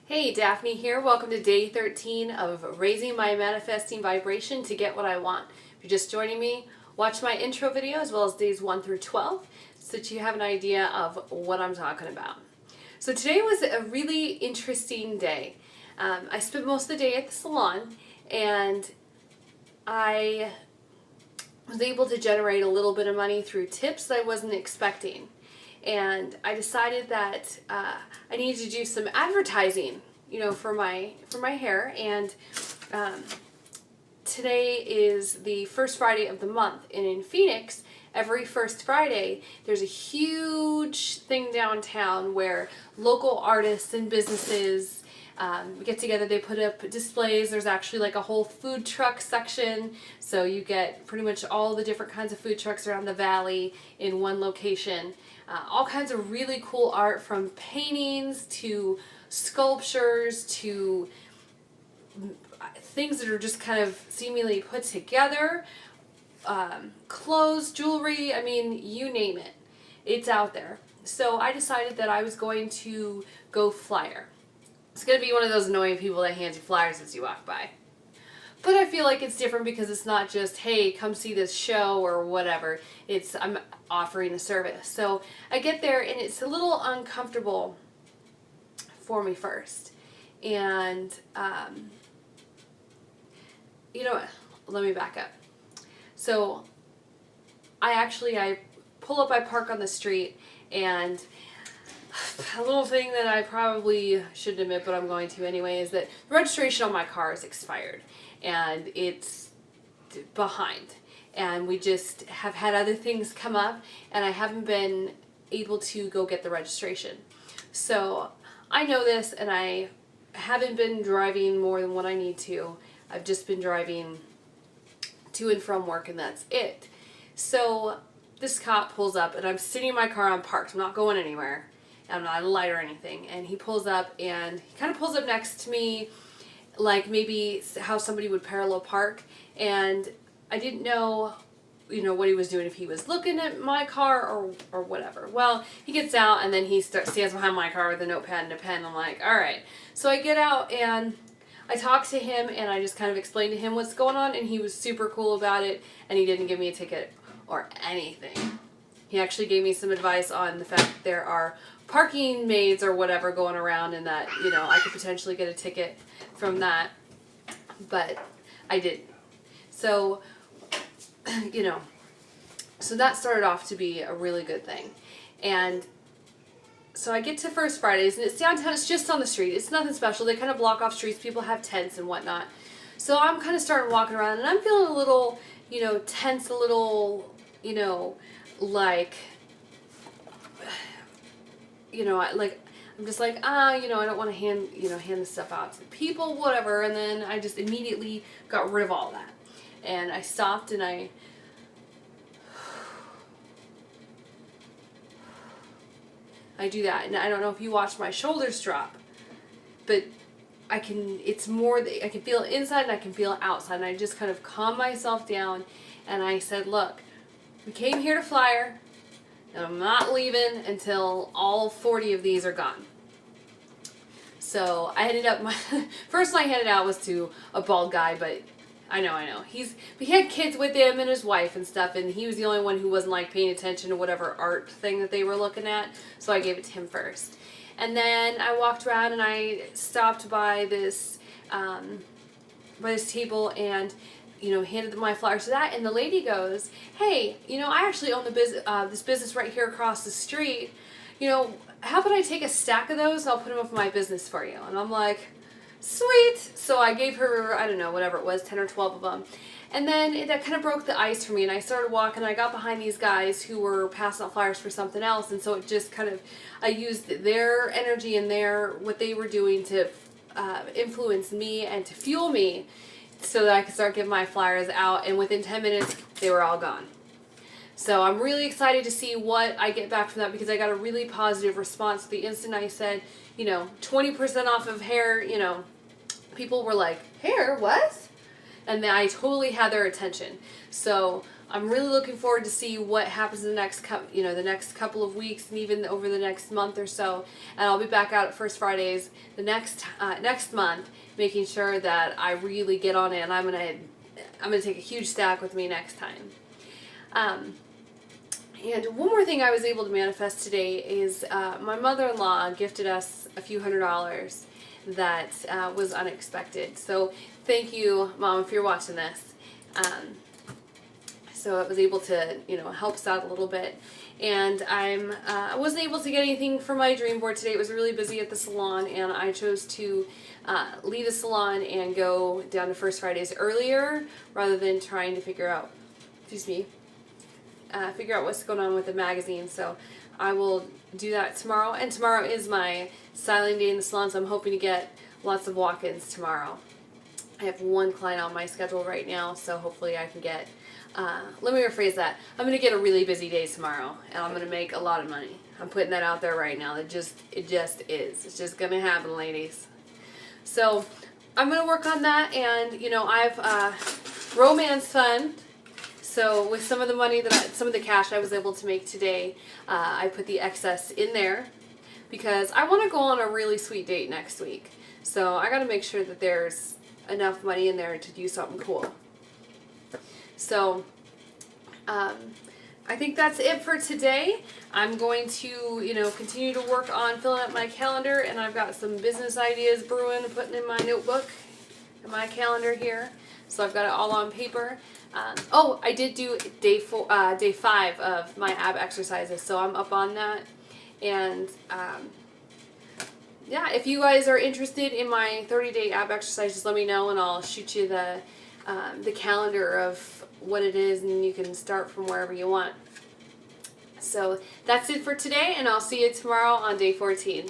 Hey, Daphne here. Welcome to day 13 of Raising My Manifesting Vibration to Get What I Want. If you're just joining me, watch my intro video as well as days 1 through 12 so that you have an idea of what I'm talking about. So today was a really interesting day. I spent most of the day at the salon and I was able to generate a little bit of money through tips that I wasn't expecting. And I decided that I needed to do some advertising, for my hair. And today is the first Friday of the month, and in Phoenix, every first Friday, there's a huge thing downtown where local artists and businesses get together. They put up displays. There's actually like a whole food truck section, so you get pretty much all the different kinds of food trucks around the valley in one location. All kinds of really cool art, from paintings to sculptures to things that are just kind of seemingly put together. Clothes, jewelry, I mean, you name it. It's out there. So I decided that I was going to go flyer. It's going to be one of those annoying people that hands you flyers as you walk by. But I feel like it's different because it's not just, hey, come see this show or whatever. I'm offering a service. So I get there and it's a little uncomfortable for me first. And, let me back up. So I pull up, I park on the street, and a little thing that I probably shouldn't admit, but I'm going to anyway, is that the registration on my car is expired. And it's behind, and we just have had other things come up, and I haven't been able to go get the registration. So I know this, and I haven't been driving more than what I need to. I've just been driving to and from work, and that's it. So this cop pulls up, and I'm sitting in my car, I'm parked, I'm not going anywhere, I'm not at a light or anything, and he pulls up, and he kind of pulls up next to me, like maybe how somebody would parallel park, and I didn't know, what he was doing, if he was looking at my car or whatever. Well, he gets out, and then he stands behind my car with a notepad and a pen. I'm like, all right. So I get out, and I talk to him, and I just kind of explained to him what's going on, and he was super cool about it, and he didn't give me a ticket or anything. He actually gave me some advice on the fact that there are parking maids or whatever going around, and that, I could potentially get a ticket from that, but I didn't. So, so that started off to be a really good thing. And so I get to First Fridays, and it's downtown, it's just on the street. It's nothing special. They kind of block off streets. People have tents and whatnot. So I'm kind of starting walking around, and I'm feeling a little, tense, a little, like, I'm just like, I don't want to hand this stuff out to people, whatever. And then I just immediately got rid of all that. And I stopped, and I do that. And I don't know if you watch my shoulders drop, but I can feel it inside and I can feel it outside. And I just kind of calm myself down, and I said, look, we came here to flyer, and I'm not leaving until all 40 of these are gone. So I ended up, first one I handed out was to a bald guy, but I know. He had kids with him and his wife and stuff, and he was the only one who wasn't like paying attention to whatever art thing that they were looking at, so I gave it to him first. And then I walked around, and I stopped by this table, and handed my flowers to that, and the lady goes, hey, I actually own this business right here across the street. How about I take a stack of those and I'll put them up in my business for you? And I'm like, sweet. So I gave her, I don't know, whatever it was, 10 or 12 of them. And then that kind of broke the ice for me, and I started walking, and I got behind these guys who were passing out flyers for something else, and so it just kind of, I used their energy and what they were doing to influence me and to fuel me, so that I could start getting my flyers out, and within 10 minutes, they were all gone. So I'm really excited to see what I get back from that, because I got a really positive response. The instant I said, 20% off of hair, people were like, hair, what? And then I totally had their attention. So I'm really looking forward to see what happens in the next the next couple of weeks and even over the next month or so. And I'll be back out at First Fridays the next month, making sure that I really get on it. And I'm gonna take a huge stack with me next time. And one more thing I was able to manifest today is my mother-in-law gifted us a few $100s that was unexpected. So thank you, Mom, if you're watching this. So it was able to, help us out a little bit. And I wasn't able to get anything for my dream board today. It was really busy at the salon, and I chose to leave the salon and go down to First Fridays earlier rather than trying to figure out what's going on with the magazine. So I will do that tomorrow. And tomorrow is my styling day in the salon, so I'm hoping to get lots of walk-ins tomorrow. I have one client on my schedule right now, so hopefully I can get, let me rephrase that. I'm going to get a really busy day tomorrow, and I'm going to make a lot of money. I'm putting that out there right now. It just is. It's just going to happen, ladies. So I'm going to work on that, and, I've romance fund. So with some of the money some of the cash I was able to make today, I put the excess in there because I want to go on a really sweet date next week. So I got to make sure that there's enough money in there to do something cool. So I think that's it for today. I'm going to, continue to work on filling up my calendar, and I've got some business ideas brewing and putting in my notebook and my calendar here. So I've got it all on paper. I did do day 5 of my ab exercises, so I'm up on that. And yeah, if you guys are interested in my 30-day ab exercises, let me know, and I'll shoot you the calendar of what it is, and you can start from wherever you want. So that's it for today, and I'll see you tomorrow on day 14.